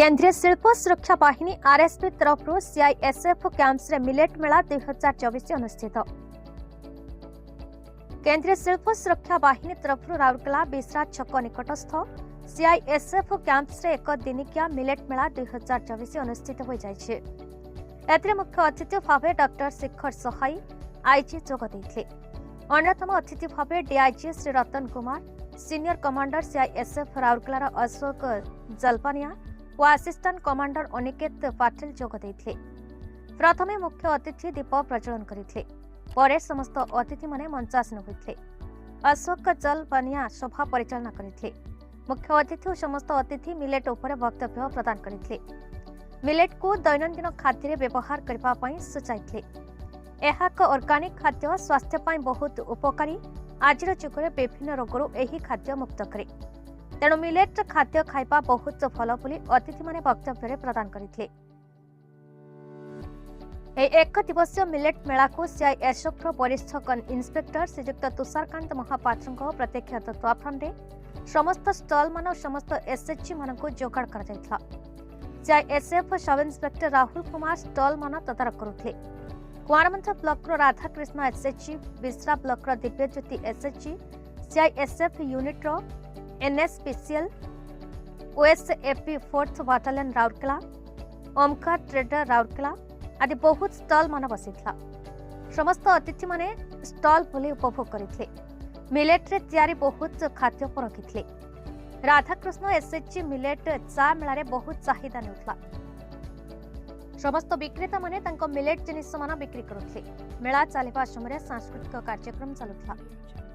केंद्रीय शिल्प सुरक्षा बाहिनी आरएसपी तरफ सीआईएसएफ कैंप्स रे मिलेट मेला 2024 अनुष्ठित। केंद्रीय शिल्प सुरक्षा बाहिनी तरफ राउरकेला बिसरा छक निकटस्थ सीआईएसएफ कैंप्स रे एक दिनिकिया मिलेट मेला 2024 अनुष्ठित हो जाइछे। एतरे मुख्य अतिथि भावे डॉक्टर शेखर सहाई आईजी जोग दैथिले। अन्यतम अतिथि भावे DIG Shri Ratan Kumar, senior commander CISF राउरकेलार अशोक जलपानिया और असिस्टेंट कमांडर अनिकेत पाटिल जोग दैथिले। प्रथमे मुख्य अतिथि दीप प्रज्वलन करथिले, परे समस्त अतिथि माने मंचासीन होइथिले। अशोक जलपानिया सभा परिचालना करथिले। मुख्य अतिथि और समस्त अतिथि मिलेट उपरे वक्तव्य प्रदान करथिले। मिलेट को दैनंदिन खाद्य व्यवहार करबा पई सुचाइथिले। एहा एक ऑर्गेनिक खाद्य स्वास्थ्य पई बहुत उपकारी। आजिर जुगरे विभिन्न रोगरू एही खाद्य मुक्त करे, तेणु मिलेट खाद्य खाइबा बहुत भल बोली अतिथि माने वक्तव्य प्रदान करथिले। एक दिवसीय मिलेट मेला को सीआईएसएफ वरिष्ठ इन्स्पेक्टर श्रीयुक्त तुषारकांत महापात्र प्रत्यक्ष तत्वावधान समस्त स्टल मान समस्त एसएचजी मान जोगाड़ कर CISF sub inspector Rahul Kumar stall मान तदारख करुଥିଲେ। Kuarmunda block Radhakrishna SHG, Bisra block Divyajyoti SHG, CISF unit NSPCL, OSFP 4th battalion Rourkela, Omkar trader Rourkela आदि बहुत स्टल मान बसिथिला। समस्त अतिथि माने स्टल बुली उपभोग करथिले। मिलेट रे तयारी बहुत खाद्य परखिथिले। राधाकृष्ण एसएचजी मिलेट चा मेला बहुत चाहिदा नेउथला। समस्त विक्रेता माने तांको मिलेट जिनिस मान बिक्री करुथिले। मेला चलिबा समय सांस्कृतिक कार्यक्रम चलुथला।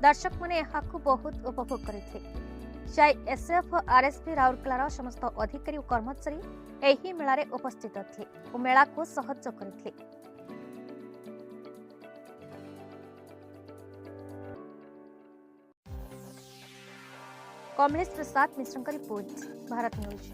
दर्शक माने एहाकु बहुत उपभोग करथिले। सीआईएसएफ आरएसपी राउरकेलार समस्त अधिकारी और कर्मचारी एही मेला उपस्थित थे और मेला को सहयोग करथिले। कमलेश प्रसाद मिश्रଙ୍କ रिपोर्ट, भारत न्यूज।